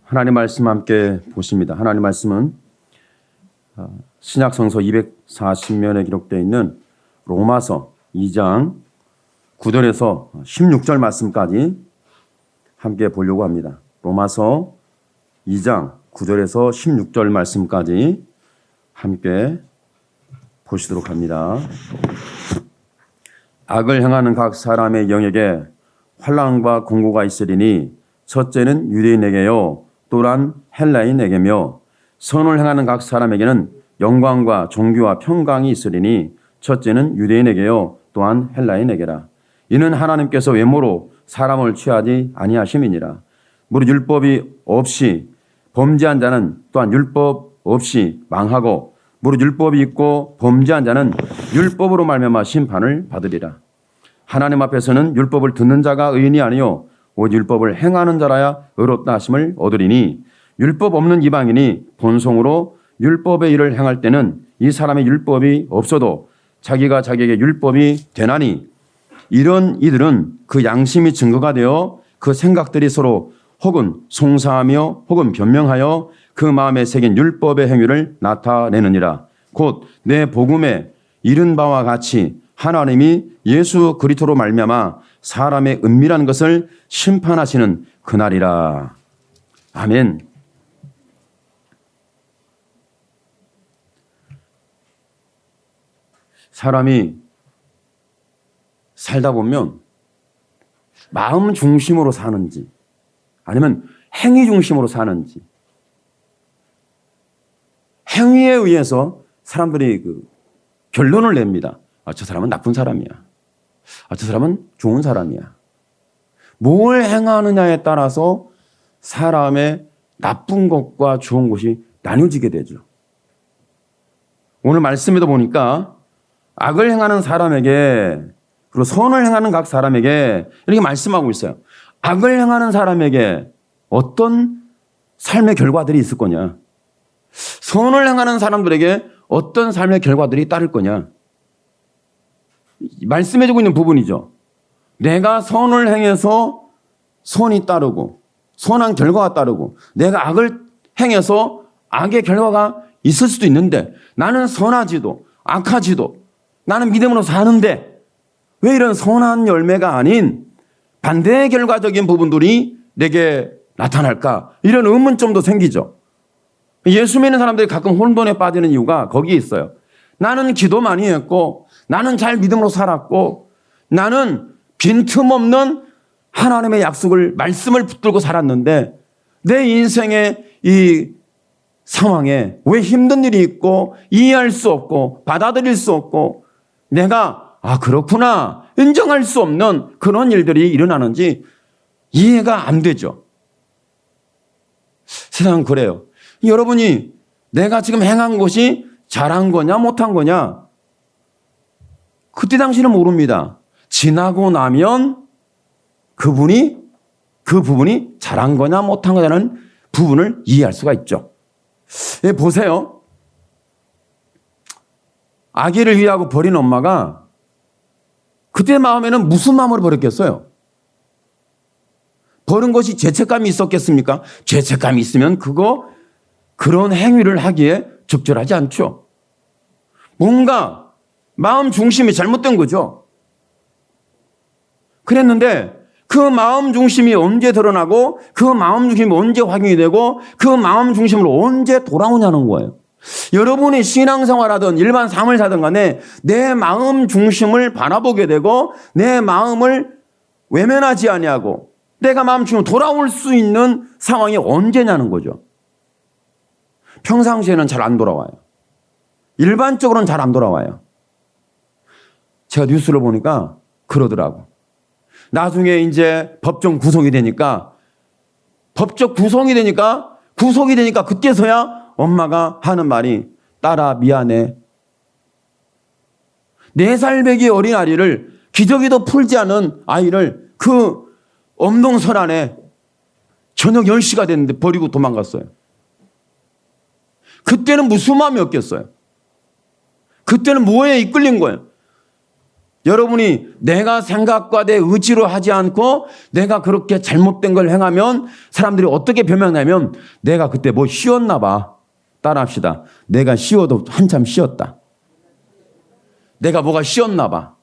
하나님 말씀 함께 보십니다. 하나님 말씀은 신약성서 240면에 기록되어 있는 로마서 2장 9절에서 16절 말씀까지 함께 보려고 합니다. 로마서 2장 9절에서 16절 말씀까지 함께 보시도록 합니다. 악을 행하는 각 사람의 영에게 환난과 공고가 있으리니 첫째는 유대인에게요 또한 헬라인에게며 선을 행하는 각 사람에게는 영광과 존귀와 평강이 있으리니 첫째는 유대인에게요 또한 헬라인에게라. 이는 하나님께서 외모로 사람을 취하지 아니하심이니라. 무릇 율법이 없이 범죄한 자는 또한 율법 없이 망하고 무릇 율법이 있고 범죄한 자는 율법으로 말미암아 심판을 받으리라. 하나님 앞에서는 율법을 듣는 자가 의인이 아니요 오직 율법을 행하는 자라야 의롭다 하심을 얻으리니 율법 없는 이방인이 본성으로 율법의 일을 행할 때는 이 사람의 율법이 없어도 자기가 자기에게 율법이 되나니 이런 이들은 그 양심이 증거가 되어 그 생각들이 서로 혹은 송사하며 혹은 변명하여 그 마음에 새긴 율법의 행위를 나타내느니라. 곧 내 복음에 이른 바와 같이 하나님이 예수 그리스도로 말미암아 사람의 은밀한 것을 심판하시는 그날이라. 아멘. 사람이 살다 보면 마음 중심으로 사는지 아니면 행위 중심으로 사는지 행위에 의해서 사람들이 결론을 냅니다. 저 사람은 나쁜 사람이야. 저 사람은 좋은 사람이야. 뭘 행하느냐에 따라서 사람의 나쁜 것과 좋은 것이 나뉘어지게 되죠. 오늘 말씀에도 보니까 악을 행하는 사람에게 그리고 선을 행하는 각 사람에게 이렇게 말씀하고 있어요. 악을 행하는 사람에게 어떤 삶의 결과들이 있을 거냐? 선을 행하는 사람들에게 어떤 삶의 결과들이 따를 거냐? 말씀해주고 있는 부분이죠. 내가 선을 행해서 선이 따르고 선한 결과가 따르고 내가 악을 행해서 악의 결과가 있을 수도 있는데 나는 선하지도 악하지도 나는 믿음으로 사는데 왜 이런 선한 열매가 아닌 반대의 결과적인 부분들이 내게 나타날까? 이런 의문점도 생기죠. 예수 믿는 사람들이 가끔 혼돈에 빠지는 이유가 거기에 있어요. 나는 기도 많이 했고 나는 잘 믿음으로 살았고 나는 빈틈없는 하나님의 약속을 말씀을 붙들고 살았는데 내 인생의 이 상황에 왜 힘든 일이 있고 이해할 수 없고 받아들일 수 없고 내가 그렇구나 인정할 수 없는 그런 일들이 일어나는지 이해가 안 되죠. 세상은 그래요. 여러분이 내가 지금 행한 것이 잘한 거냐 못한 거냐 그때 당시는 모릅니다. 지나고 나면 그 부분이 잘한 거냐 못한 거냐는 부분을 이해할 수가 있죠. 보세요. 아기를 위하고 버린 엄마가 그때 마음에는 무슨 마음으로 버렸겠어요? 버린 것이 죄책감이 있었겠습니까? 죄책감이 있으면 그런 행위를 하기에 적절하지 않죠. 뭔가 마음 중심이 잘못된 거죠. 그랬는데 그 마음 중심이 언제 드러나고 그 마음 중심이 언제 확인이 되고 그 마음 중심으로 언제 돌아오냐는 거예요. 여러분이 신앙생활하든 일반 삶을 사든 간에 내 마음 중심을 바라보게 되고 내 마음을 외면하지 아니하고 내가 마음 중심으로 돌아올 수 있는 상황이 언제냐는 거죠. 평상시에는 잘 안 돌아와요. 일반적으로는 잘 안 돌아와요. 제가 뉴스를 보니까 그러더라고. 나중에 이제 법정 구속이 되니까 그때서야 엄마가 하는 말이 딸아 미안해. 4살 배기 어린아이를 기저귀도 풀지 않은 아이를 그 엄동설 안에 저녁 10시가 됐는데 버리고 도망갔어요. 그때는 무슨 마음이었겠어요? 그때는 뭐에 이끌린 거예요? 여러분이 내가 생각과 내 의지로 하지 않고 내가 그렇게 잘못된 걸 행하면 사람들이 어떻게 변명하냐면 내가 그때 뭐 쉬었나 봐. 따라합시다. 내가 쉬어도 한참 쉬었다. 내가 뭐가 쉬었나 봐.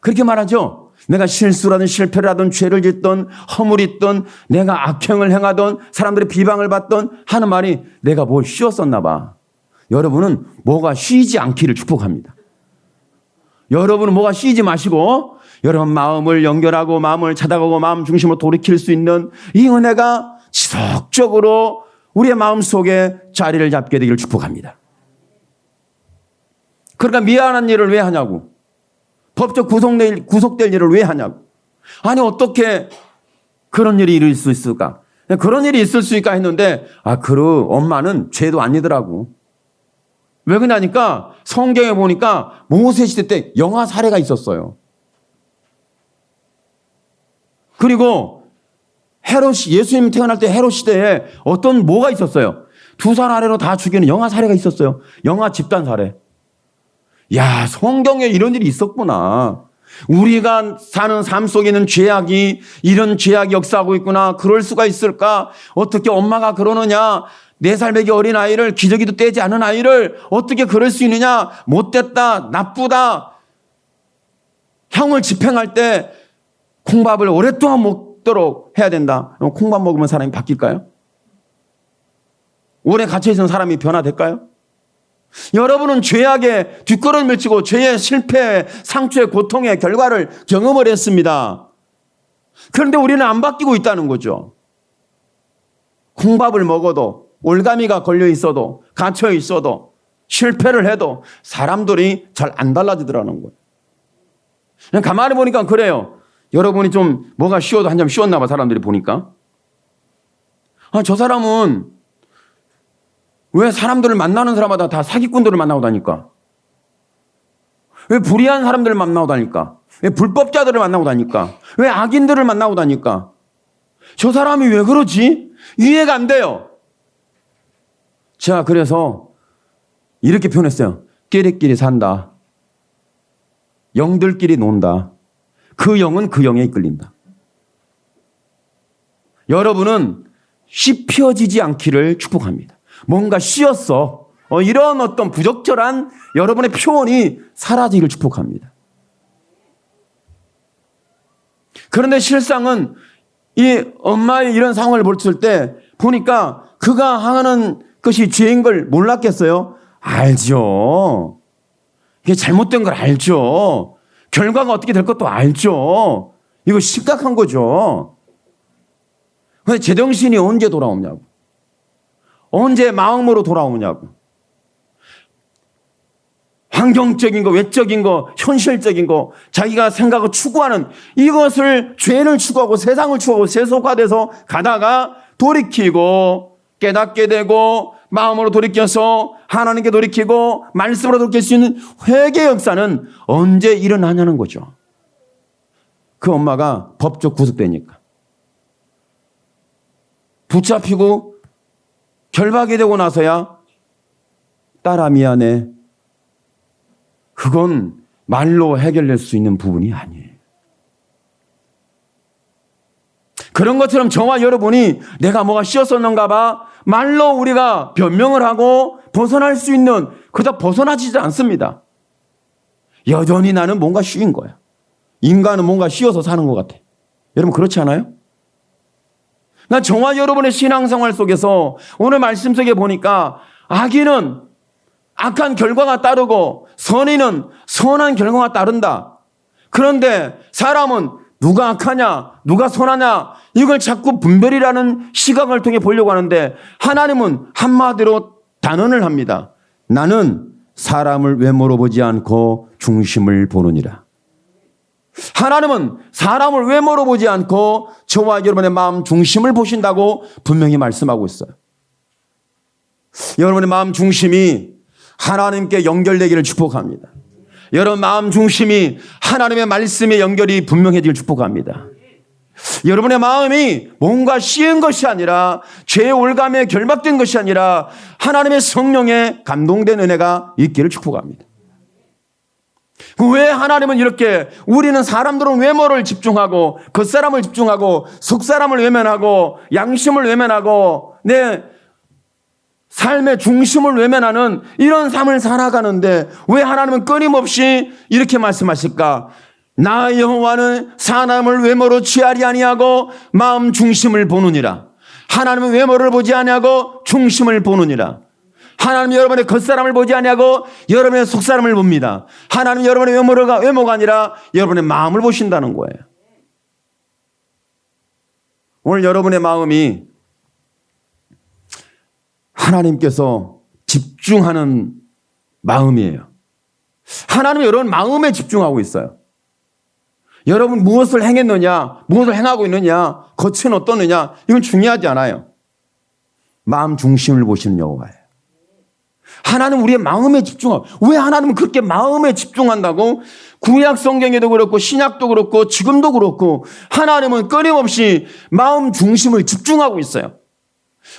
그렇게 말하죠. 내가 실수라든 실패를 하든 죄를 짓든 허물있든 내가 악행을 행하든 사람들의 비방을 받든 하는 말이 내가 뭘 쉬었었나 봐. 여러분은 뭐가 쉬지 않기를 축복합니다. 여러분은 뭐가 쉬지 마시고 여러분 마음을 연결하고 마음을 찾아가고 마음 중심으로 돌이킬 수 있는 이 은혜가 지속적으로 우리의 마음속에 자리를 잡게 되기를 축복합니다. 그러니까 미안한 일을 왜 하냐고. 법적 구속될 일을 왜 하냐고. 아니 어떻게 그런 일이 있을 수 있을까. 그런 일이 있을 수 있을까 했는데 그 엄마는 죄도 아니더라고. 왜 그러냐니까 성경에 보니까 모세 시대 때 영아 사례가 있었어요. 그리고 헤롯이 예수님 태어날 때 헤롯 시대에 어떤 뭐가 있었어요. 2살 아래로 다 죽이는 영아 사례가 있었어요. 영아 집단 사례. 야, 성경에 이런 일이 있었구나. 우리가 사는 삶 속에는 죄악이 이런 죄악이 역사하고 있구나. 그럴 수가 있을까? 어떻게 엄마가 그러느냐? 4살 먹이 어린 아이를 기저귀도 떼지 않은 아이를 어떻게 그럴 수 있느냐? 못됐다, 나쁘다. 형을 집행할 때 콩밥을 오랫동안 먹도록 해야 된다. 콩밥 먹으면 사람이 바뀔까요? 오래 갇혀있는 사람이 변화될까요? 여러분은 죄악의 뒷걸음을 치고 죄의 실패, 상처의 고통의 결과를 경험을 했습니다. 그런데 우리는 안 바뀌고 있다는 거죠. 콩밥을 먹어도 올가미가 걸려 있어도 갇혀 있어도 실패를 해도 사람들이 잘 안 달라지더라는 거예요. 그냥 가만히 보니까 그래요. 여러분이 좀 뭐가 쉬어도 한참 쉬었나 봐. 사람들이 보니까. 저 사람은 왜 사람들을 만나는 사람마다 다 사기꾼들을 만나고 다닐까? 왜 불의한 사람들을 만나고 다닐까? 왜 불법자들을 만나고 다닐까? 왜 악인들을 만나고 다닐까? 저 사람이 왜 그러지? 이해가 안 돼요. 제가 그래서 이렇게 표현했어요. 끼리끼리 산다. 영들끼리 논다. 그 영은 그 영에 이끌린다. 여러분은 씹혀지지 않기를 축복합니다. 뭔가 씌었어. 이런 어떤 부적절한 여러분의 표현이 사라지기를 축복합니다. 그런데 실상은 이 엄마의 이런 상황을 봤을 때 보니까 그가 하는 것이 죄인 걸 몰랐겠어요? 알죠. 이게 잘못된 걸 알죠. 결과가 어떻게 될 것도 알죠. 이거 심각한 거죠. 근데 제정신이 언제 돌아오냐고. 언제 마음으로 돌아오냐고. 환경적인 거, 외적인 거, 현실적인 거, 자기가 생각을 추구하는 이것을 죄를 추구하고 세상을 추구하고 세속화돼서 가다가 돌이키고 깨닫게 되고 마음으로 돌이켜서 하나님께 돌이키고 말씀으로 돌이킬 수 있는 회개 역사는 언제 일어나냐는 거죠. 그 엄마가 법적 구속되니까. 붙잡히고 결박이 되고 나서야 딸아 미안해. 그건 말로 해결될 수 있는 부분이 아니에요. 그런 것처럼 저와 여러분이 내가 뭐가 씌었었는가 봐 말로 우리가 변명을 하고 벗어날 수 있는 그러다 벗어나지도 않습니다. 여전히 나는 뭔가 씌인 거야. 인간은 뭔가 씌어서 사는 것 같아. 여러분 그렇지 않아요? 나 저와 여러분의 신앙생활 속에서 오늘 말씀 속에 보니까 악인은 악한 결과가 따르고 선인은 선한 결과가 따른다. 그런데 사람은 누가 악하냐 누가 선하냐 이걸 자꾸 분별이라는 시각을 통해 보려고 하는데 하나님은 한마디로 단언을 합니다. 나는 사람을 외모로 보지 않고 중심을 보느니라. 하나님은 사람을 외모로 보지 않고 저와 여러분의 마음 중심을 보신다고 분명히 말씀하고 있어요. 여러분의 마음 중심이 하나님께 연결되기를 축복합니다. 여러분 마음 중심이 하나님의 말씀에 연결이 분명해지길 축복합니다. 여러분의 마음이 뭔가 씌은 것이 아니라 죄의 올감에 결박된 것이 아니라 하나님의 성령에 감동된 은혜가 있기를 축복합니다. 왜 하나님은 이렇게 우리는 사람들은 외모를 집중하고 겉사람을 집중하고 속사람을 외면하고 양심을 외면하고 내 삶의 중심을 외면하는 이런 삶을 살아가는데 왜 하나님은 끊임없이 이렇게 말씀하실까? 나 여호와는 사람을 외모로 취하리 아니하고 마음 중심을 보느니라. 하나님은 외모를 보지 아니하고 중심을 보느니라. 하나님은 여러분의 겉사람을 보지 아니하고 여러분의 속사람을 봅니다. 하나님은 여러분의 외모가 아니라 여러분의 마음을 보신다는 거예요. 오늘 여러분의 마음이 하나님께서 집중하는 마음이에요. 하나님은 여러분 마음에 집중하고 있어요. 여러분 무엇을 행했느냐, 무엇을 행하고 있느냐, 겉은 어떻느냐, 이건 중요하지 않아요. 마음 중심을 보시는 여호와예요. 하나님은 우리의 마음에 집중하고, 왜 하나님은 그렇게 마음에 집중한다고? 구약 성경에도 그렇고 신약도 그렇고 지금도 그렇고 하나님은 끊임없이 마음 중심을 집중하고 있어요.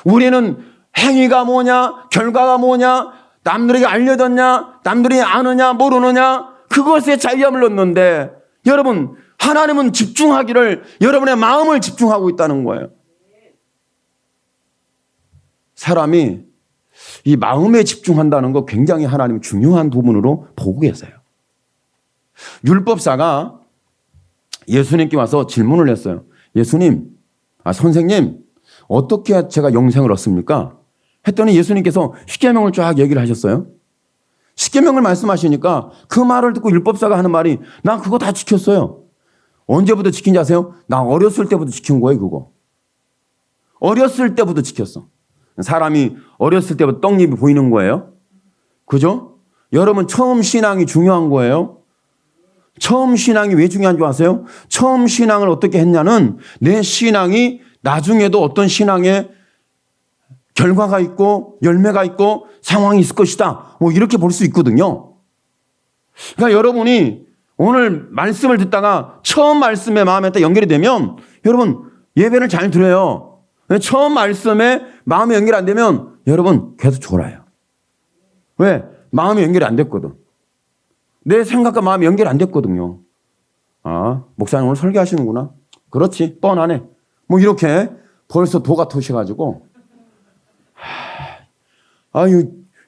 우리는 행위가 뭐냐, 결과가 뭐냐, 남들에게 알려졌냐, 남들이 아느냐 모르느냐, 그것에 자유함을 얻는데 여러분 하나님은 집중하기를 여러분의 마음을 집중하고 있다는 거예요. 사람이 이 마음에 집중한다는 거 굉장히 하나님 중요한 부분으로 보고 계세요. 율법사가 예수님께 와서 질문을 했어요. 예수님, 선생님, 어떻게 제가 영생을 얻습니까? 했더니 예수님께서 십계명을 쫙 얘기를 하셨어요. 십계명을 말씀하시니까 그 말을 듣고 율법사가 하는 말이 난 그거 다 지켰어요. 언제부터 지킨지 아세요? 나 어렸을 때부터 지킨 거예요, 그거. 어렸을 때부터 지켰어. 사람이 어렸을 때부터 떡잎이 보이는 거예요. 그죠? 여러분 처음 신앙이 중요한 거예요. 처음 신앙이 왜 중요한 줄 아세요? 처음 신앙을 어떻게 했냐는 내 신앙이 나중에도 어떤 신앙의 결과가 있고 열매가 있고 상황이 있을 것이다. 뭐 이렇게 볼 수 있거든요. 그러니까 여러분이 오늘 말씀을 듣다가 처음 말씀에 마음에 딱 연결이 되면 여러분 예배를 잘 드려요. 처음 말씀에 마음이 연결이 안 되면 여러분 계속 졸아요. 왜? 마음이 연결이 안 됐거든. 내 생각과 마음이 연결이 안 됐거든요. 아, 목사님 오늘 설교하시는구나. 그렇지, 뻔하네. 뭐 이렇게 벌써 도가 터셔가지고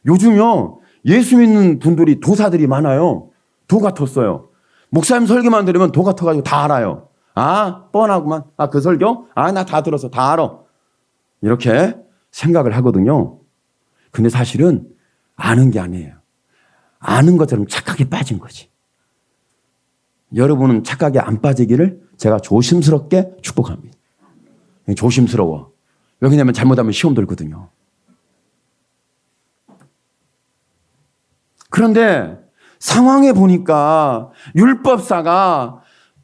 요즘요 예수 믿는 분들이 도사들이 많아요. 도가 텄어요. 목사님 설교만 들으면 도가 터가지고 다 알아요. 아, 뻔하구만. 아, 그 설교? 아, 나 다 들어서 다 알아. 이렇게 생각을 하거든요. 근데 사실은 아는 게 아니에요. 아는 것처럼 착각에 빠진 거지. 여러분은 착각에 안 빠지기를 제가 조심스럽게 축복합니다. 조심스러워. 왜냐면 잘못하면 시험 들거든요. 그런데 상황에 보니까 율법사가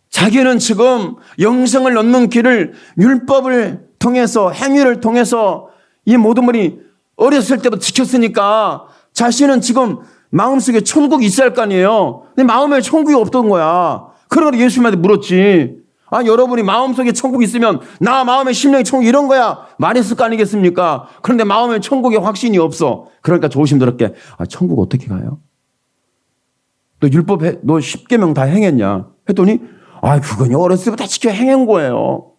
자기는 지금 영생을 얻는 길을 율법을 통해서 행위를 통해서 이 모든 분이 어렸을 때부터 지켰으니까 자신은 지금 마음속에 천국이 있어야 할 거 아니에요. 근데 마음에 천국이 없던 거야. 그러니까 예수님한테 물었지. 아, 여러분이 마음속에 천국이 있으면 나 마음에 심령의 천국 이런 거야 말했을 거 아니겠습니까? 그런데 마음에 천국에 확신이 없어. 그러니까 조심스럽게 아, 천국 어떻게 가요? 너 율법에 너 10계명 다 행했냐? 했더니 아, 그건 어렸을 때부터 다 지켜 행한 거예요.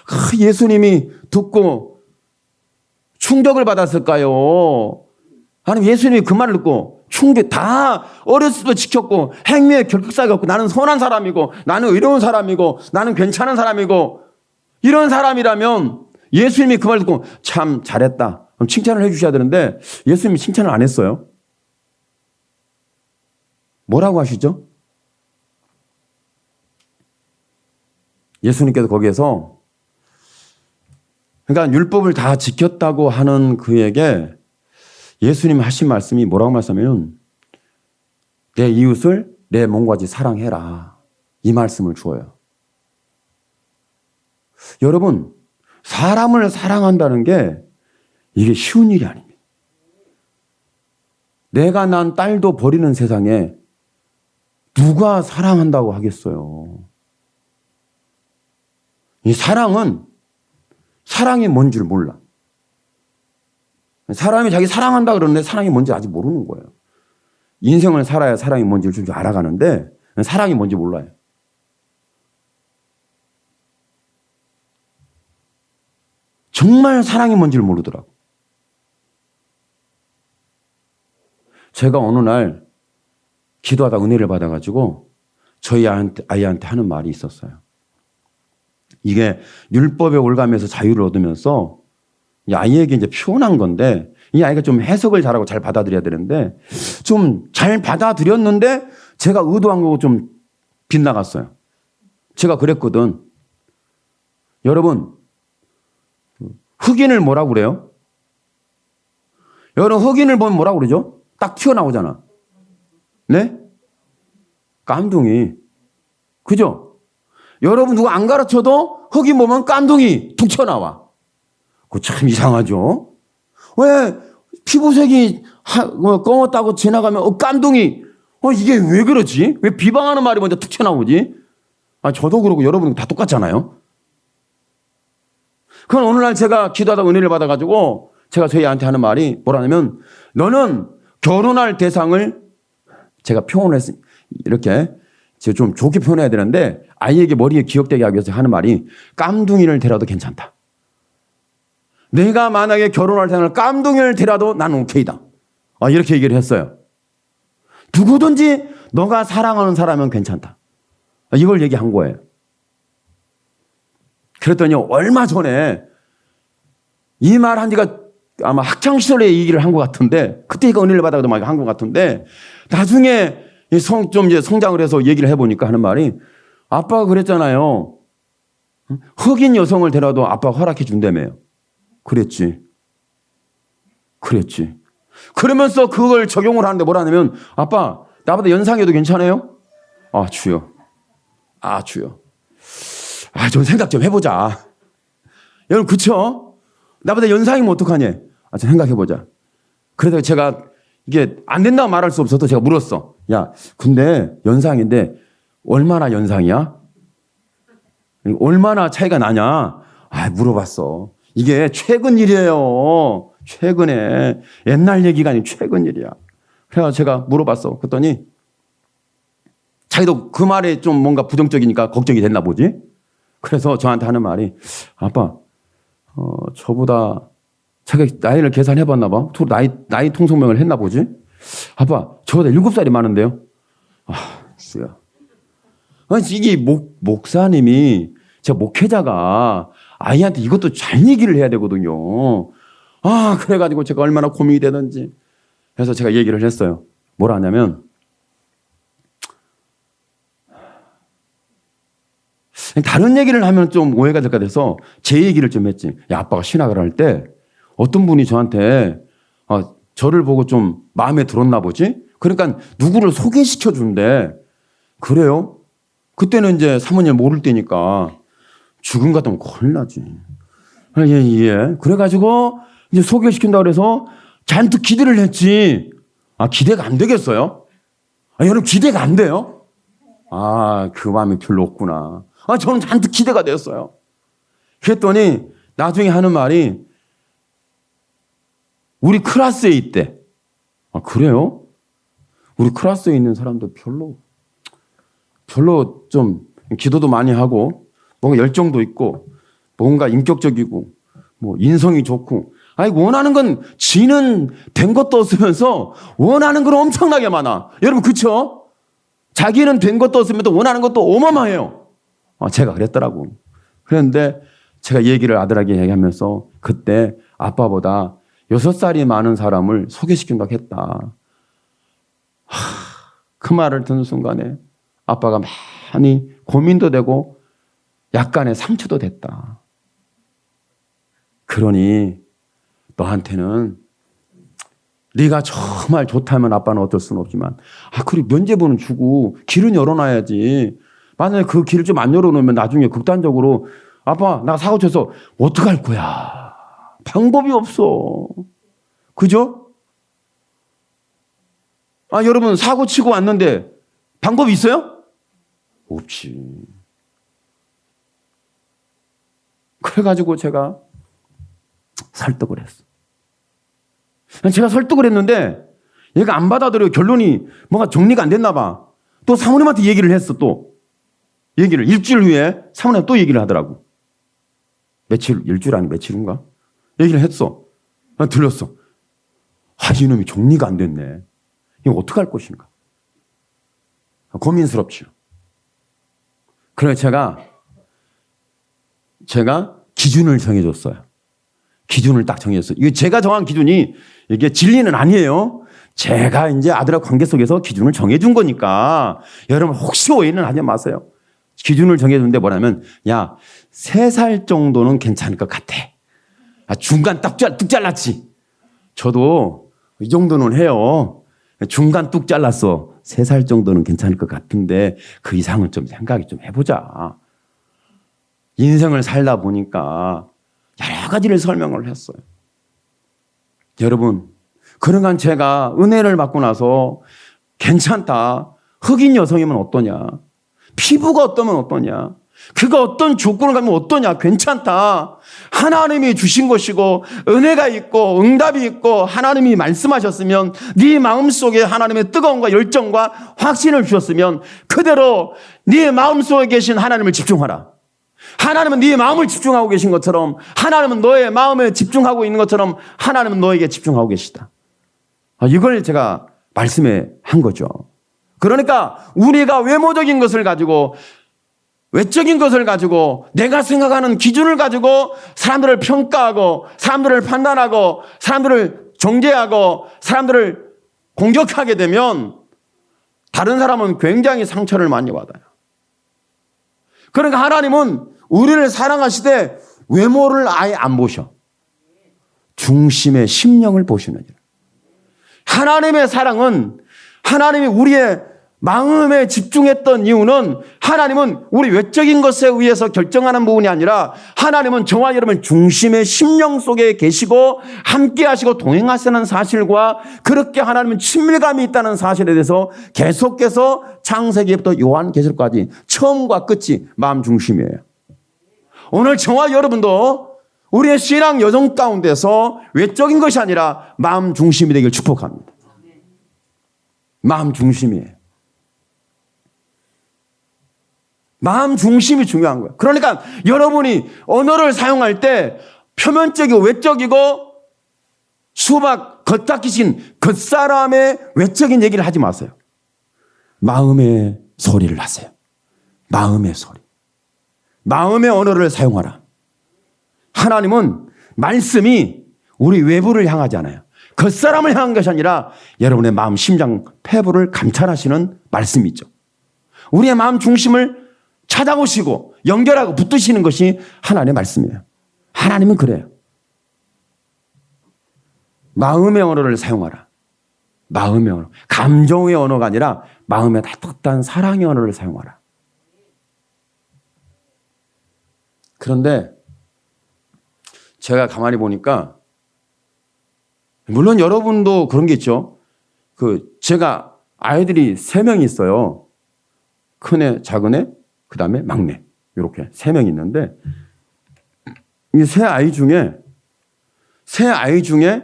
아, 예수님이 듣고 충격을 받았을까요? 아니면 예수님이 그 말을 듣고 충격 다 어렸을 때 지켰고 행위에 결핍사가 없고 나는 선한 사람이고 나는 의로운 사람이고 나는 괜찮은 사람이고 이런 사람이라면 예수님이 그 말 듣고 참 잘했다. 그럼 칭찬을 해 주셔야 되는데 예수님이 칭찬을 안 했어요. 뭐라고 하시죠? 예수님께서 거기에서 그러니까 율법을 다 지켰다고 하는 그에게 예수님 하신 말씀이 뭐라고 말씀하면 내 이웃을 내 몸과 같이 사랑해라. 이 말씀을 주어요. 여러분, 사람을 사랑한다는 게 이게 쉬운 일이 아닙니다. 내가 난 딸도 버리는 세상에 누가 사랑한다고 하겠어요? 이 사랑은 사랑이 뭔 줄 몰라. 사람이 자기 사랑한다 그러는데 사랑이 뭔지 아직 모르는 거예요. 인생을 살아야 사랑이 뭔지를 좀 알아가는데 사랑이 뭔지 몰라요. 정말 사랑이 뭔지를 모르더라고. 제가 어느 날 기도하다 은혜를 받아가지고 저희 아이한테 하는 말이 있었어요. 이게 율법에 올가면서 자유를 얻으면서 이 아이에게 이제 표현한 건데 이 아이가 좀 해석을 잘하고 잘 받아들여야 되는데 좀 잘 받아들였는데 제가 의도한 거고 좀 빗나갔어요. 제가 그랬거든. 여러분, 흑인을 뭐라고 그래요? 여러분, 흑인을 보면 뭐라고 그러죠? 딱 튀어나오잖아. 네? 깜둥이. 그죠? 여러분 누가 안 가르쳐도 흑인 보면 깜둥이 툭 튀어나와. 그거 참 이상하죠? 왜 피부색이 검었다고 지나가면 깜둥이. 이게 왜 그러지? 왜 비방하는 말이 먼저 툭 튀어나오지? 저도 그러고 여러분 다 똑같잖아요. 그건 어느 날 제가 기도하다 은혜를 받아가지고 제가 저희 아이한테 하는 말이 뭐라냐면 너는 결혼할 대상을 제가 표현을 했습니다. 이렇게 좀 좋게 표현해야 되는데 아이에게 머리에 기억되게 하기 위해서 하는 말이 깜둥이를 데려도 괜찮다. 내가 만약에 결혼할 대상을 깜둥이를 데려도 나는 오케이다. 이렇게 얘기를 했어요. 누구든지 너가 사랑하는 사람은 괜찮다. 이걸 얘기한 거예요. 그랬더니 얼마 전에 이 말 한 지가 아마 학창시절에 얘기를 한 것 같은데 그때가 은혜를 받아도 막 한 것 같은데 나중에 좀 이제 성장을 해서 얘기를 해보니까 하는 말이 아빠가 그랬잖아요. 흑인 여성을 데려도 아빠가 허락해 준다며요. 그랬지. 그러면서 그걸 적용을 하는데 뭐라냐면 아빠 나보다 연상해도 괜찮아요? 주여. 좀 생각 좀 해보자. 여러분 그쵸? 나보다 연상이면 어떡하냐? 좀 생각해보자. 그래서 제가 이게 안 된다고 말할 수 없어서 제가 물었어. 야, 근데 연상인데 얼마나 연상이야? 얼마나 차이가 나냐? 물어봤어. 이게 최근 일이에요. 최근에. 옛날 얘기가 아니고 최근 일이야. 그래서 제가 물어봤어. 그랬더니 자기도 그 말에 좀 뭔가 부정적이니까 걱정이 됐나 보지? 그래서 저한테 하는 말이 아빠, 저보다 자기가 나이를 계산해봤나 봐. 나이 통성명을 했나 보지? 아빠, 저보다 7살이 많은데요? 쓰야. 이게 목사님이, 저 목회자가 아이한테 이것도 잘 얘기를 해야 되거든요. 그래가지고 제가 얼마나 고민이 되는지. 그래서 제가 얘기를 했어요. 뭐라 하냐면, 다른 얘기를 하면 좀 오해가 될까 돼서 제 얘기를 좀 했지. 야, 아빠가 신학을 할 때 어떤 분이 저한테 저를 보고 좀 마음에 들었나 보지? 그러니까 누구를 소개시켜 준대. 그래요? 그때는 이제 사모님 모를 때니까 죽음 같으면 큰일 나지. 예. 그래가지고 이제 소개시킨다고 그래서 잔뜩 기대를 했지. 기대가 안 되겠어요? 여러분 기대가 안 돼요? 그 마음이 별로 없구나. 저는 잔뜩 기대가 됐어요. 그랬더니 나중에 하는 말이 우리 클래스에 있대. 그래요? 우리 클래스에 있는 사람도 별로 좀 기도도 많이 하고 뭔가 열정도 있고 뭔가 인격적이고 뭐 인성이 좋고 원하는 건 지는 된 것도 없으면서 원하는 건 엄청나게 많아. 여러분 그쵸? 자기는 된 것도 없으면서 원하는 것도 어마어마해요. 제가 그랬더라고. 그런데 제가 얘기를 아들에게 얘기하면서 그때 아빠보다 6살이 많은 사람을 소개시킨다고 했다. 그 말을 듣는 순간에 아빠가 많이 고민도 되고 약간의 상처도 됐다. 그러니 너한테는 네가 정말 좋다면 아빠는 어쩔 수는 없지만 그래 면죄부는 주고 길은 열어놔야지. 만약에 그 길을 좀 안 열어놓으면 나중에 극단적으로 아빠 나 사고 쳐서 어떡할 거야. 방법이 없어. 그죠? 여러분 사고 치고 왔는데 방법이 있어요? 없지. 그래가지고 제가 설득을 했어. 제가 설득을 했는데 얘가 안 받아들여. 결론이 뭔가 정리가 안 됐나 봐. 또 사모님한테 얘기를 했어. 또 얘기를 일주일 후에 사모님 또 얘기를 하더라고. 일주일 아니 며칠인가? 얘기를 했어. 난 들렸어. 이놈이 정리가 안 됐네. 이거 어떡할 것인가? 고민스럽죠. 그래서 제가 기준을 정해줬어요. 기준을 딱 정해줬어요. 이거 제가 정한 기준이 이게 진리는 아니에요. 제가 이제 아들하고 관계 속에서 기준을 정해준 거니까 여러분 혹시 오해는 하지 마세요. 기준을 정해줬는데 뭐냐면, 야, 3살 정도는 괜찮을 것 같아. 중간 뚝 잘랐지. 저도 이 정도는 해요. 중간 뚝 잘랐어. 3살 정도는 괜찮을 것 같은데 그 이상은 좀 생각이 좀 해보자. 인생을 살다 보니까 여러 가지를 설명을 했어요. 여러분, 그러간 제가 은혜를 받고 나서 괜찮다. 흑인 여성이면 어떠냐? 피부가 어떠면 어떠냐? 그가 어떤 조건을 가면 어떠냐? 괜찮다. 하나님이 주신 것이고 은혜가 있고 응답이 있고 하나님이 말씀하셨으면 네 마음속에 하나님의 뜨거움과 열정과 확신을 주셨으면 그대로 네 마음속에 계신 하나님을 집중하라. 하나님은 네 마음을 집중하고 계신 것처럼, 하나님은 너의 마음에 집중하고 있는 것처럼 하나님은 너에게 집중하고 계시다. 이걸 제가 말씀해 한 거죠. 그러니까 우리가 외모적인 것을 가지고, 외적인 것을 가지고, 내가 생각하는 기준을 가지고 사람들을 평가하고 사람들을 판단하고 사람들을 정죄하고 사람들을 공격하게 되면 다른 사람은 굉장히 상처를 많이 받아요. 그러니까 하나님은 우리를 사랑하시되 외모를 아예 안 보셔. 중심의 심령을 보시느니라. 하나님의 사랑은, 하나님이 우리의 마음에 집중했던 이유는, 하나님은 우리 외적인 것에 의해서 결정하는 부분이 아니라 하나님은 저와 여러분 중심의 심령 속에 계시고 함께 하시고 동행하시는 사실과 그렇게 하나님은 친밀감이 있다는 사실에 대해서 계속해서 창세기부터 요한계시록까지 처음과 끝이 마음 중심이에요. 오늘 저와 여러분도 우리의 신앙 여정 가운데서 외적인 것이 아니라 마음 중심이 되길 축복합니다. 마음 중심이에요. 마음 중심이 중요한 거예요. 그러니까 여러분이 언어를 사용할 때 표면적이고 외적이고 수박 겉닦이신 겉사람의 외적인 얘기를 하지 마세요. 마음의 소리를 하세요. 마음의 소리. 마음의 언어를 사용하라. 하나님은 말씀이 우리 외부를 향하지 않아요. 겉사람을 향한 것이 아니라 여러분의 마음, 심장, 폐부를 감찰하시는 말씀이죠. 우리의 마음 중심을 찾아보시고 연결하고 붙드시는 것이 하나님의 말씀이에요. 하나님은 그래요. 마음의 언어를 사용하라. 마음의 언어. 감정의 언어가 아니라 마음의 따뜻한 사랑의 언어를 사용하라. 그런데 제가 가만히 보니까, 물론 여러분도 그런 게 있죠. 제가 아이들이 3명이 있어요. 큰애, 작은애, 그 다음에 막내. 이렇게 3명이 있는데, 이 3아이 중에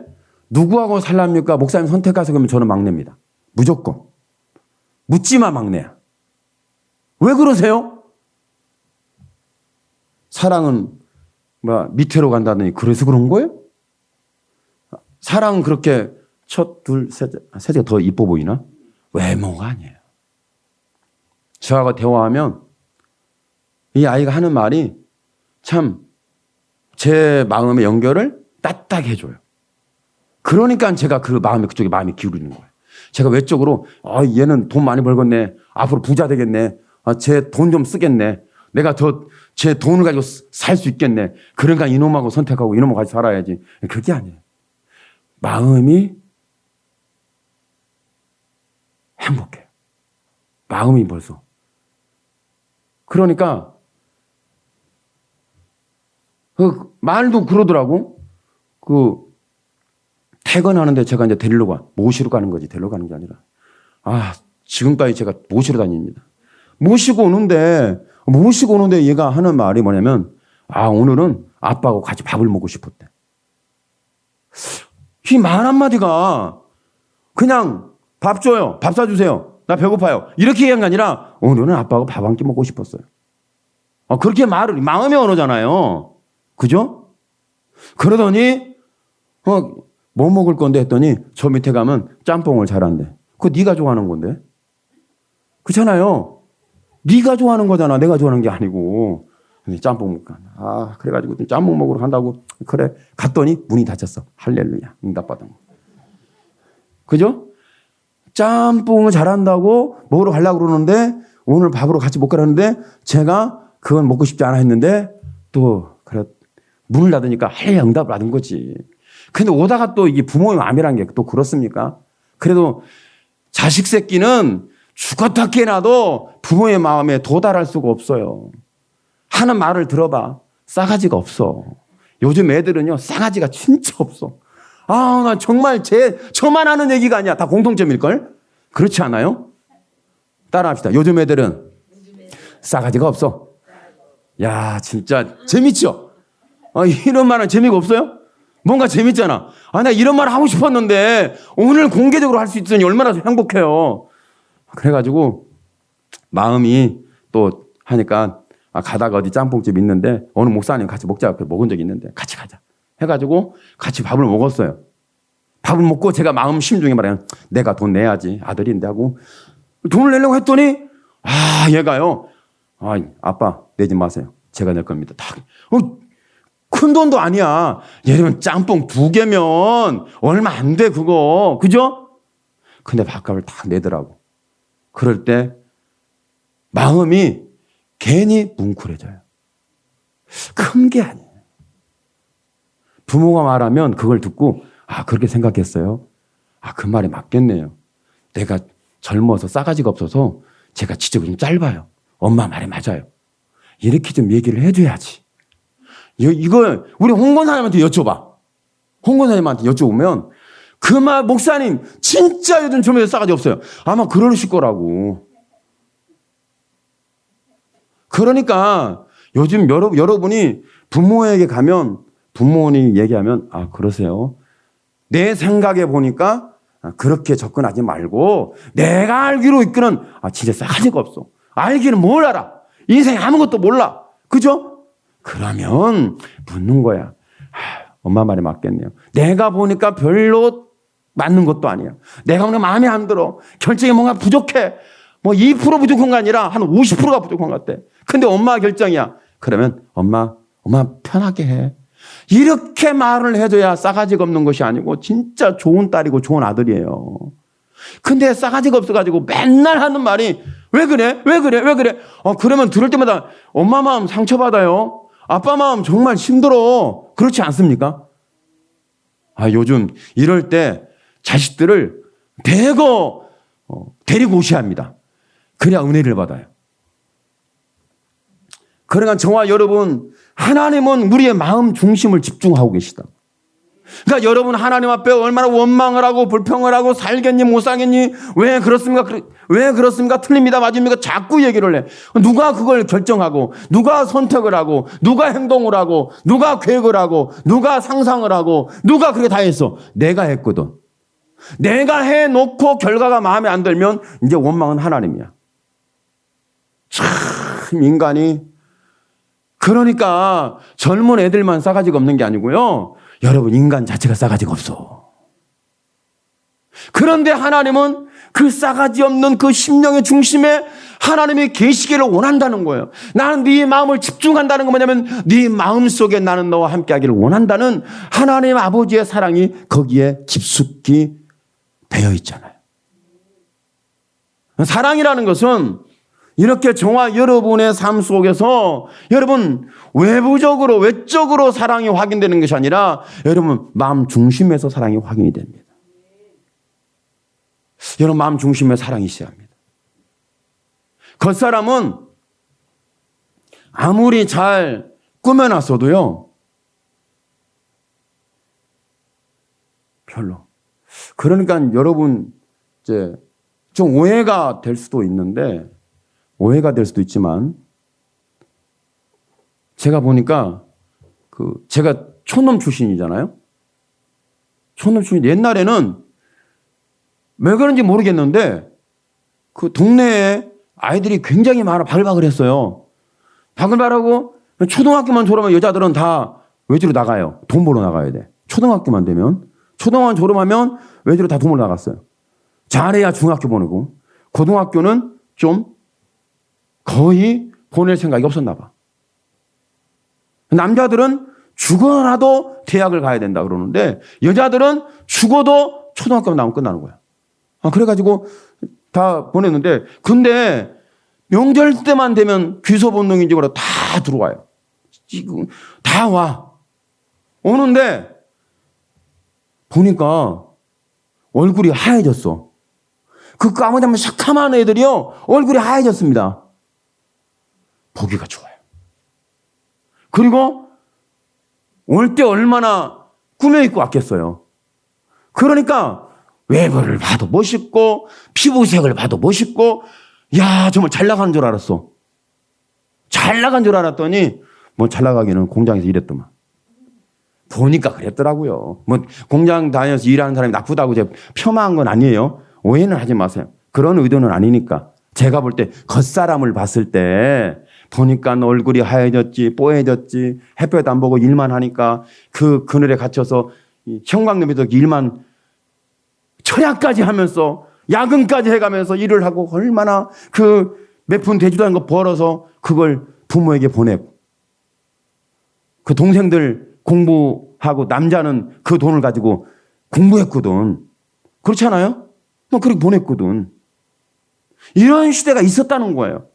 누구하고 살랍니까? 목사님 선택하세요. 그러면 저는 막내입니다. 무조건. 묻지마 막내야. 왜 그러세요? 사랑은 밑으로 간다더니 그래서 그런 거예요? 사랑은 그렇게 첫, 둘, 셋째가 더 이뻐 보이나? 외모가 아니에요. 저하고 대화하면 이 아이가 하는 말이 참 제 마음의 연결을 따뜻하게 해줘요. 그러니까 제가 그쪽에 마음이 기울이는 거예요. 제가 외적으로 얘는 돈 많이 벌겠네. 앞으로 부자 되겠네. 쟤 돈 좀 쓰겠네. 내가 제 돈을 가지고 살 수 있겠네. 그러니까 이놈하고 선택하고 이놈하고 같이 살아야지. 그게 아니에요. 마음이 행복해요. 마음이 벌써. 그러니까 말도 그러더라고. 퇴근하는데 제가 이제 모시러 가는 거지. 데리러 가는 게 아니라. 지금까지 제가 모시러 다닙니다. 모시고 오는데 얘가 하는 말이 뭐냐면, 오늘은 아빠하고 같이 밥을 먹고 싶었대. 이 말 한마디가 그냥 밥 줘요. 밥 사주세요. 나 배고파요. 이렇게 얘기한 게 아니라 오늘은 아빠하고 밥 한 끼 먹고 싶었어요. 그렇게 마음의 언어잖아요. 그죠? 그러더니 뭐 먹을 건데 했더니 저 밑에 가면 짬뽕을 잘한대. 그거 네가 좋아하는 건데. 그렇잖아요. 네가 좋아하는 거잖아. 내가 좋아하는 게 아니고. 근데 짬뽕 먹고 그래가지고 짬뽕 먹으러 간다고. 그래. 갔더니 문이 닫혔어. 할렐루야. 응답받은 거. 그죠? 짬뽕을 잘한다고 먹으러 가려고 그러는데 오늘 밥으로 같이 못 가라는데 제가 그건 먹고 싶지 않아 했는데 또 그래 문을 닫으니까 할렐루야 응답을 받은 거지. 근데 오다가 또 이게 부모의 마음이란 게 또 그렇습니까? 그래도 자식 새끼는 죽었다 깨나도 부모의 마음에 도달할 수가 없어요. 하는 말을 들어봐. 싸가지가 없어. 요즘 애들은요, 싸가지가 진짜 없어. 나 정말 저만 하는 얘기가 아니야. 다 공통점일걸? 그렇지 않아요? 따라합시다. 요즘 애들은 싸가지가 없어. 야, 진짜 재밌죠? 이런 말은 재미가 없어요? 뭔가 재밌잖아. 나 이런 말 하고 싶었는데 오늘 공개적으로 할 수 있으니 얼마나 행복해요. 그래가지고 마음이 또 하니까 가다가 어디 짬뽕집 있는데 어느 목사님 같이 먹자. 먹은 적이 있는데 같이 가자. 해가지고 같이 밥을 먹었어요. 밥을 먹고 제가 마음 심중에 말해요. 내가 돈 내야지. 아들인데 하고 돈을 내려고 했더니 얘가요. 아빠 내지 마세요. 제가 낼 겁니다. 큰 돈도 아니야. 예를 들면 짬뽕 2개면 얼마 안 돼 그거. 그죠? 근데 밥값을 딱 내더라고. 그럴 때 마음이 괜히 뭉클해져요. 큰 게 아니에요. 부모가 말하면 그걸 듣고 그렇게 생각했어요. 그 말이 맞겠네요. 내가 젊어서 싸가지가 없어서 제가 지적이 좀 짧아요. 엄마 말이 맞아요. 이렇게 좀 얘기를 해줘야지. 이걸 우리 홍 권사님한테 여쭤봐. 홍 권사님한테 여쭤보면 그 말 목사님 진짜 요즘 젊은이들 싸가지 없어요. 아마 그러실 거라고. 그러니까 요즘 여러분이 부모에게 가면 부모님이 얘기하면 그러세요. 내 생각에 보니까 그렇게 접근하지 말고 내가 알기로 있기는 진짜 싸가지가 없어. 알기는 뭘 알아. 인생에 아무것도 몰라. 그죠? 그러면 묻는 거야. 엄마 말이 맞겠네요. 내가 보니까 별로 맞는 것도 아니야. 내가 오늘 마음에 안 들어. 결정이 뭔가 부족해. 2% 부족한 게 아니라 한 50%가 부족한 것 같아. 근데 엄마 결정이야. 그러면 엄마 편하게 해. 이렇게 말을 해줘야 싸가지가 없는 것이 아니고 진짜 좋은 딸이고 좋은 아들이에요. 근데 싸가지가 없어가지고 맨날 하는 말이 왜 그래? 왜 그래? 왜 그래? 그러면 들을 때마다 엄마 마음 상처받아요. 아빠 마음 정말 힘들어. 그렇지 않습니까? 요즘 이럴 때 자식들을 대거 데리고 오셔야 합니다. 그래야 은혜를 받아요. 그러니까 저와 여러분, 하나님은 우리의 마음 중심을 집중하고 계시다. 그러니까 여러분 하나님 앞에 얼마나 원망을 하고 불평을 하고 살겠니 못 살겠니 왜 그렇습니까? 왜 그렇습니까? 틀립니다 맞습니까? 자꾸 얘기를 해. 누가 그걸 결정하고 누가 선택을 하고 누가 행동을 하고 누가 계획을 하고 누가 상상을 하고 누가 그게 다 했어. 내가 했거든. 내가 해놓고 결과가 마음에 안 들면 이제 원망은 하나님이야. 참 인간이 그러니까 젊은 애들만 싸가지가 없는 게 아니고요. 여러분 인간 자체가 싸가지가 없어. 그런데 하나님은 그 싸가지 없는 그 심령의 중심에 하나님이 계시기를 원한다는 거예요. 나는 네 마음을 집중한다는 건 뭐냐면 네 마음속에 나는 너와 함께하기를 원한다는 하나님 아버지의 사랑이 거기에 깊숙이 배어 있잖아요. 사랑이라는 것은 이렇게 저와 여러분의 삶 속에서 여러분 외적으로 사랑이 확인되는 것이 아니라 여러분 마음 중심에서 사랑이 확인이 됩니다. 여러분 마음 중심에 사랑이 있어야 합니다. 겉사람은 아무리 잘 꾸며놨어도요 별로. 그러니까 여러분 이제 좀 오해가 될 수도 있는데 오해가 될 수도 있지만 제가 보니까 제가 촌놈 출신이잖아요. 촌놈 출신 옛날에는 왜 그런지 모르겠는데 그 동네에 아이들이 굉장히 많아 바글바글했어요. 바글바글하고 초등학교만 졸업하면 여자들은 다 외지로 나가요. 돈 벌어 나가야 돼. 초등학교만 되면. 초등학교 졸업하면 외지로 다 돈 벌어 나갔어요. 잘해야 중학교 보내고 고등학교는 좀 거의 보낼 생각이 없었나 봐. 남자들은 죽어라도 대학을 가야 된다 그러는데 여자들은 죽어도 초등학교만 나오면 끝나는 거야. 그래가지고 다 보냈는데 근데 명절 때만 되면 귀소 본능인지 몰라 다 들어와요. 지금 다 와. 오는데 보니까 얼굴이 하얘졌어. 그 까무잡은 새카만 애들이요. 얼굴이 하얘졌습니다. 보기가 좋아요. 그리고 올 때 얼마나 꾸며입고 왔겠어요. 그러니까 외모를 봐도 멋있고 피부색을 봐도 멋있고 야 정말 잘 나가는 줄 알았어. 잘 나간 줄 알았더니 뭐 잘 나가기는 공장에서 일했더만. 보니까 그랬더라고요. 뭐 공장 다녀서 일하는 사람이 나쁘다고 제가 폄하한 건 아니에요. 오해는 하지 마세요. 그런 의도는 아니니까. 제가 볼 때 겉사람을 봤을 때 보니까 얼굴이 하얘졌지 뽀해졌지 햇볕 안 보고 일만 하니까 그 그늘에 갇혀서 형광등에서 일만 철야까지 하면서 야근까지 해가면서 일을 하고 얼마나 그 몇 푼 되지도 않은 거 벌어서 그걸 부모에게 보내고 그 동생들 공부하고 남자는 그 돈을 가지고 공부했거든. 그렇지 않아요? 그렇게 보냈거든. 이런 시대가 있었다는 거예요.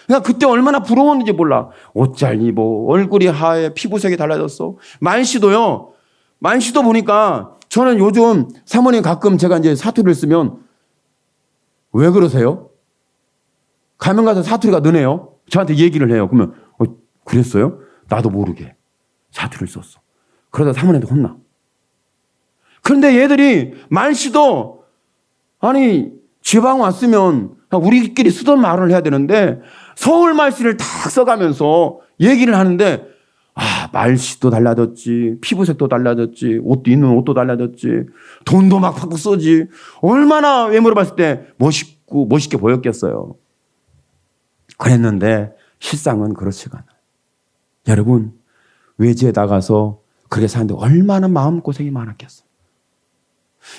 그러니까 그때 얼마나 부러웠는지 몰라. 옷 잘 입어. 얼굴이 하얘. 피부색이 달라졌어. 만씨도요. 만씨도 보니까 저는 요즘 사모님 가끔 제가 이제 사투리를 쓰면 왜 그러세요? 가면 가서 사투리가 느네요. 저한테 얘기를 해요. 그러면 그랬어요? 나도 모르게 사투리를 썼어. 그러다 사모님한테 혼나. 그런데 얘들이 말씨도 아니 지방 왔으면 우리끼리 쓰던 말을 해야 되는데 서울 말씨를 딱 써가면서 얘기를 하는데 말씨도 달라졌지 피부색도 달라졌지 옷도 입는 옷도 달라졌지 돈도 막 팍팍 쓰지 얼마나 외모를 봤을 때 멋있고 멋있게 보였겠어요. 그랬는데 실상은 그렇지가 않아요. 여러분 외지에 나가서 그렇게 사는데 얼마나 마음고생이 많았겠어요.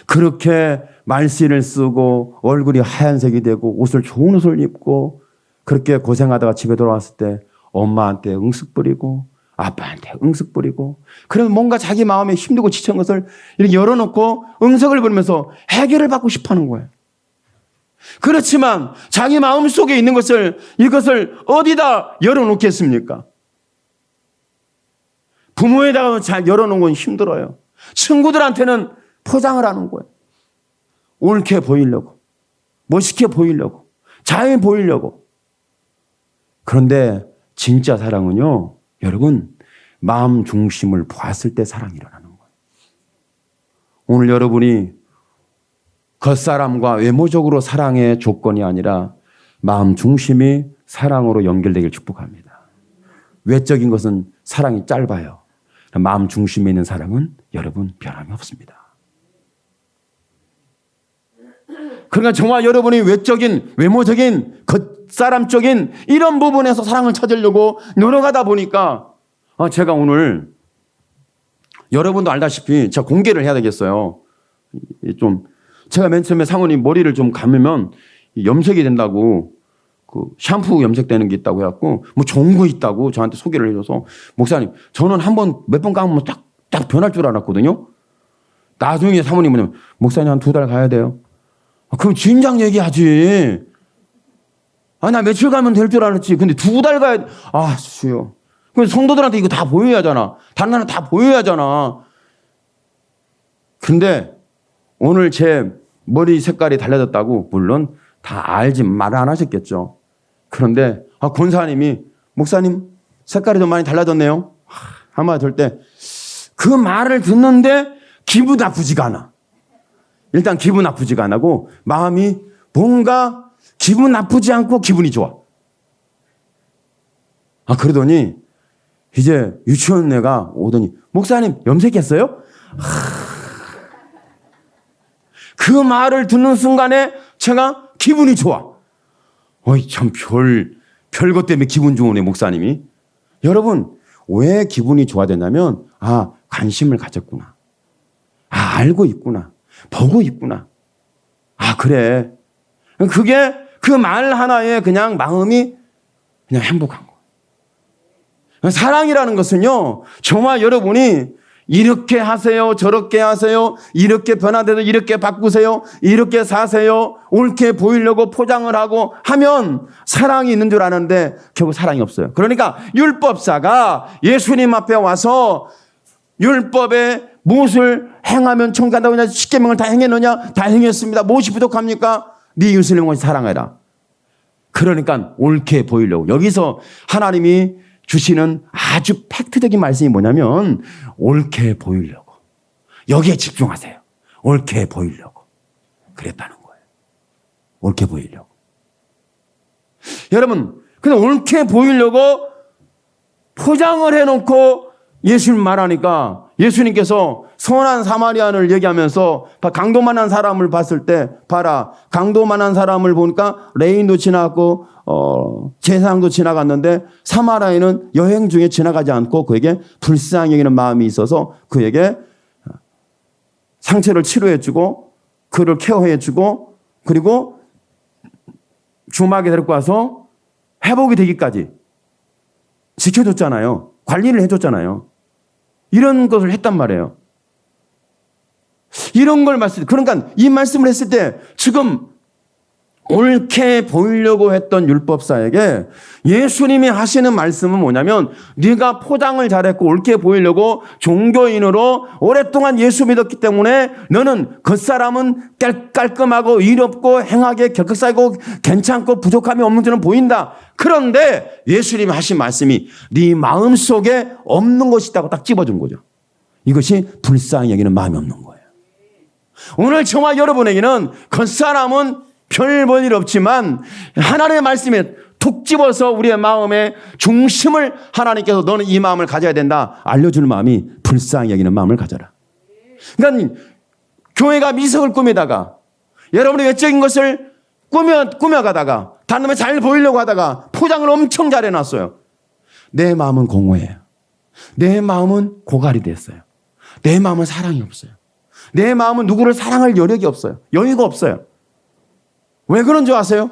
그렇게 말씨를 쓰고 얼굴이 하얀색이 되고 옷을 좋은 옷을 입고 그렇게 고생하다가 집에 돌아왔을 때 엄마한테 응습 부리고 아빠한테 응습 부리고 그러면 뭔가 자기 마음에 힘들고 지친 것을 이렇게 열어놓고 응석을 부리면서 해결을 받고 싶어하는 거예요. 그렇지만 자기 마음속에 있는 이것을 어디다 열어놓겠습니까? 부모에다가 잘 열어놓은 건 힘들어요. 친구들한테는 포장을 하는 거예요. 옳게 보이려고, 멋있게 보이려고, 잘 보이려고. 그런데 진짜 사랑은요, 여러분, 마음 중심을 보았을 때 사랑이 일어나는 거예요. 오늘 여러분이 겉사람과 외모적으로 사랑의 조건이 아니라 마음 중심이 사랑으로 연결되길 축복합니다. 외적인 것은 사랑이 짧아요. 마음 중심에 있는 사랑은 여러분 변함이 없습니다. 그러니까 정말 여러분이 외적인, 외모적인, 겉사람적인 이런 부분에서 사랑을 찾으려고 노력하다 보니까 제가 오늘 여러분도 알다시피 제가 공개를 해야 되겠어요. 좀 제가 맨 처음에 상원이 머리를 좀 감으면 염색이 된다고 그 샴푸 염색되는 게 있다고 해갖고 뭐 좋은 거 있다고 저한테 소개를 해줘서 목사님 저는 몇 번 감으면 딱 변할 줄 알았거든요. 나중에 사모님 뭐냐면 목사님 한 2달 가야 돼요. 그럼 진작 얘기하지. 나 며칠 가면 될 줄 알았지. 근데 2달 가야 돼. 주여. 그럼 성도들한테 이거 다 보여야 하잖아. 다른 나라 다 보여야 하잖아. 근데 오늘 제 머리 색깔이 달라졌다고 물론 다 알지 말 안 하셨겠죠. 그런데 권사님이 목사님 색깔이 좀 많이 달라졌네요. 한마디 할 때 그 말을 듣는데 기분 나쁘지가 않아. 일단 기분 나쁘지가 안 하고 마음이 뭔가 기분 나쁘지 않고 기분이 좋아. 그러더니 이제 유치원 애가 오더니 목사님 염색했어요? 그 말을 듣는 순간에 제가 기분이 좋아. 어이, 참 별것 때문에 기분 좋으네, 목사님이. 여러분, 왜 기분이 좋아졌냐면, 관심을 가졌구나. 알고 있구나. 보고 있구나. 그래. 그게 그 말 하나에 그냥 마음이 그냥 행복한 거예요. 사랑이라는 것은요, 정말 여러분이 이렇게 하세요, 저렇게 하세요, 이렇게 변화돼서 이렇게 바꾸세요, 이렇게 사세요, 옳게 보이려고 포장을 하고 하면 사랑이 있는 줄 아는데 결국 사랑이 없어요. 그러니까 율법사가 예수님 앞에 와서 율법에 무엇을 행하면 천국한다고 하냐, 10계명을 다 행했느냐? 다 행했습니다. 무엇이 부족합니까? 네 이웃을 사랑해라. 그러니까 옳게 보이려고. 여기서 하나님이 주시는 아주 팩트적인 말씀이 뭐냐면 옳게 보이려고. 여기에 집중하세요. 옳게 보이려고. 그랬다는 거예요. 옳게 보이려고. 여러분, 그냥 옳게 보이려고 포장을 해놓고 예수님 말하니까 예수님께서 선한 사마리아를 얘기하면서 강도만한 사람을 봤을 때 봐라. 강도만한 사람을 보니까 레인도 지나갔고 제사장도 지나갔는데 사마리아인은 여행 중에 지나가지 않고 그에게 불쌍히 여기는 마음이 있어서 그에게 상처를 치료해주고 그를 케어해주고 그리고 주막에 데리고 와서 회복이 되기까지 지켜줬잖아요. 관리를 해줬잖아요. 이런 것을 했단 말이에요. 이런 걸 그러니까 이 말씀을 했을 때 지금 옳게 보이려고 했던 율법사에게 예수님이 하시는 말씀은 뭐냐면 네가 포장을 잘했고 옳게 보이려고 종교인으로 오랫동안 예수 믿었기 때문에 너는 겉사람은 깔끔하고 의롭고 행하게 격격사고 괜찮고 부족함이 없는 줄은 보인다. 그런데 예수님이 하신 말씀이 네 마음속에 없는 것이 있다고 딱 집어준 거죠. 이것이 불쌍히 여기는 마음이 없는 거예요. 오늘 저와 여러분에게는 겉사람은 별 볼 일 없지만 하나님의 말씀에 툭 집어서 우리의 마음의 중심을 하나님께서 너는 이 마음을 가져야 된다 알려주는 마음이 불쌍히 여기는 마음을 가져라. 그러니까 교회가 미석을 꾸미다가 여러분의 외적인 것을 꾸며가다가 다른 놈에 잘 보이려고 하다가 포장을 엄청 잘 해놨어요. 내 마음은 공허해요. 내 마음은 고갈이 됐어요. 내 마음은 사랑이 없어요. 내 마음은 누구를 사랑할 여력이 없어요. 여유가 없어요. 왜 그런 줄 아세요?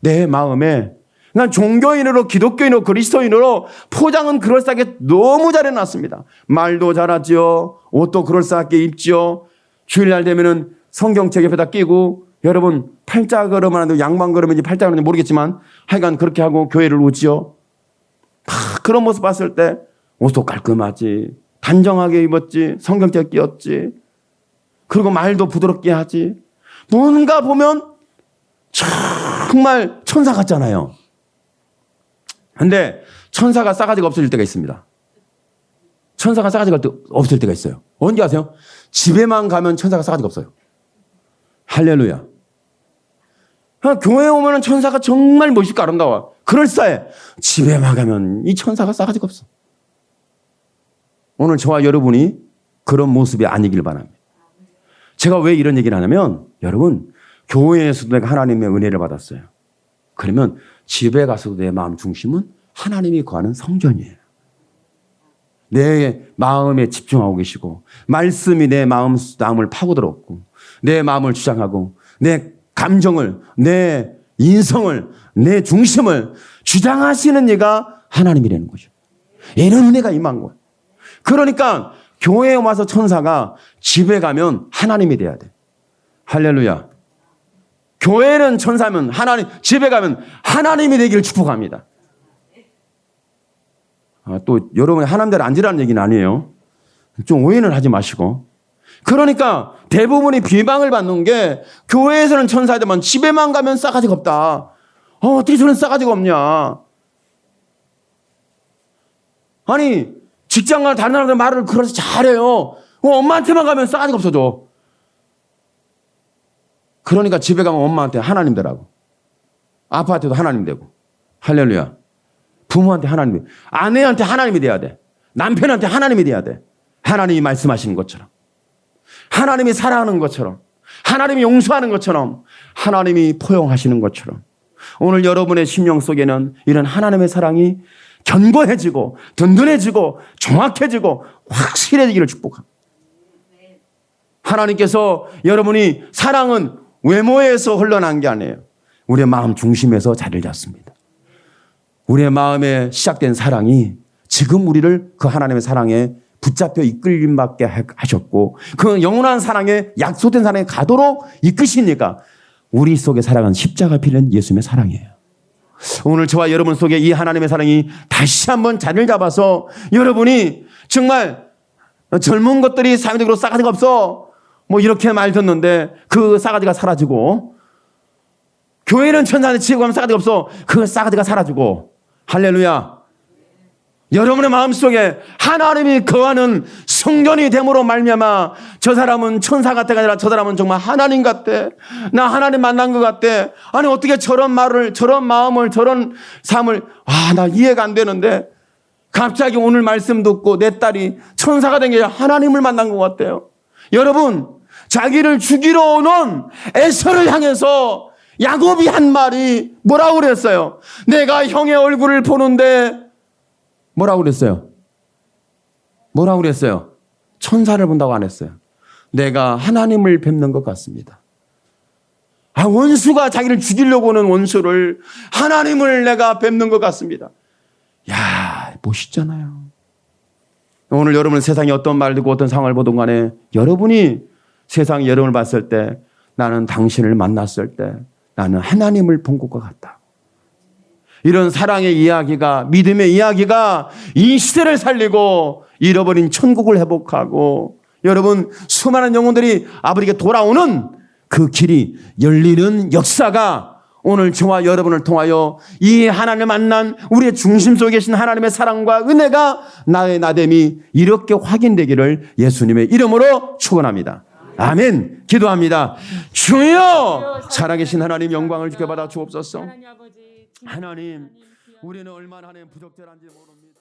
내 마음에 난 종교인으로 기독교인으로 그리스도인으로 포장은 그럴싸하게 너무 잘해놨습니다. 말도 잘하죠. 옷도 그럴싸하게 입죠. 주일날 되면은 성경책 옆에다 끼고 여러분 팔자 걸음을 하는데 양반 걸음인지 팔자 걸음인지 모르겠지만 하여간 그렇게 하고 교회를 오지요. 그런 모습 봤을 때 옷도 깔끔하지. 단정하게 입었지. 성경책 끼었지. 그리고 말도 부드럽게 하지. 뭔가 보면 정말 천사 같잖아요. 근데 천사가 싸가지가 없어질 때가 있습니다. 천사가 싸가지가 없을 때가 있어요. 언제 아세요? 집에만 가면 천사가 싸가지가 없어요. 할렐루야. 교회에 오면 천사가 정말 멋있고 아름다워. 그럴싸해. 집에만 가면 이 천사가 싸가지가 없어. 오늘 저와 여러분이 그런 모습이 아니길 바랍니다. 제가 왜 이런 얘기를 하냐면 여러분 교회에서도 내가 하나님의 은혜를 받았어요. 그러면 집에 가서도 내 마음 중심은 하나님이 거하는 성전이에요. 내 마음에 집중하고 계시고 말씀이 내 마음을 파고들었고 내 마음을 주장하고 내 감정을 내 인성을 내 중심을 주장하시는 이가 하나님이라는 거죠. 이런 은혜가 임한 거예요. 그러니까 교회에 와서 천사가 집에 가면 하나님이 돼야 돼. 할렐루야. 교회는 천사면 하나님, 집에 가면 하나님이 되기를 축복합니다. 또 여러분이 하나님대로 앉으라는 얘기는 아니에요. 좀 오해는 하지 마시고. 그러니까 대부분이 비방을 받는 게 교회에서는 천사이지만 집에만 가면 싸가지가 없다. 어떻게 저는 싸가지가 없냐. 아니 직장 가는 다른 사람들 말을 그래서 잘해요. 엄마한테만 가면 싸가지가 없어져. 그러니까 집에 가면 엄마한테 하나님 되라고. 아빠한테도 하나님 되고. 할렐루야. 부모한테 하나님 되고. 아내한테 하나님이 돼야 돼. 남편한테 하나님이 돼야 돼. 하나님이 말씀하시는 것처럼. 하나님이 사랑하는 것처럼. 하나님이 용서하는 것처럼 하나님이 포용하시는 것처럼 오늘 여러분의 심령 속에는 이런 하나님의 사랑이 견고해지고 든든해지고 정확해지고 확실해지기를 축복합니다. 하나님께서 여러분이 사랑은 외모에서 흘러난 게 아니에요. 우리의 마음 중심에서 자리를 잡습니다. 우리의 마음에 시작된 사랑이 지금 우리를 그 하나님의 사랑에 붙잡혀 이끌림받게 하셨고 그 영원한 사랑에 약속된 사랑에 가도록 이끄시니까 우리 속의 사랑은 십자가 필는 예수님의 사랑이에요. 오늘 저와 여러분 속에 이 하나님의 사랑이 다시 한번 자리를 잡아서 여러분이 정말 젊은 것들이 사회적으로 싸가지가 없어 뭐 이렇게 말 듣는데 그 싸가지가 사라지고 교회는 천사한테 치고 가면 싸가지가 없어 그 싸가지가 사라지고 할렐루야. 여러분의 마음속에 하나님이 거하는 성전이 됨으로 말미암아 저 사람은 천사 같아가 아니라 저 사람은 정말 하나님 같대. 나 하나님 만난 것 같대. 아니 어떻게 저런 말을 저런 마음을 저런 삶을 나 이해가 안 되는데 갑자기 오늘 말씀 듣고 내 딸이 천사가 된 게 아니라 하나님을 만난 것 같대요. 여러분 자기를 죽이러 오는 에서를 향해서 야곱이 한 말이 뭐라고 그랬어요? 내가 형의 얼굴을 보는데 뭐라고 그랬어요? 뭐라고 그랬어요? 천사를 본다고 안 했어요. 내가 하나님을 뵙는 것 같습니다. 원수가 자기를 죽이려고 오는 원수를 하나님을 내가 뵙는 것 같습니다. 야, 멋있잖아요. 오늘 여러분 세상에 어떤 말 듣고 어떤 상황을 보든 간에 여러분이 세상 여러분을 봤을 때 나는 당신을 만났을 때 나는 하나님을 본 것과 같다. 이런 사랑의 이야기가 믿음의 이야기가 이 시대를 살리고 잃어버린 천국을 회복하고 여러분 수많은 영혼들이 아버지께 돌아오는 그 길이 열리는 역사가 오늘 저와 여러분을 통하여 이 하나님을 만난 우리의 중심 속에 계신 하나님의 사랑과 은혜가 나의 나됨이 이렇게 확인되기를 예수님의 이름으로 축원합니다. 아멘. 기도합니다. 주여 살아계신 하나님 영광을 지켜받아 주옵소서. 하나님 우리는 얼마나 하나님 부족절한지 모릅니다.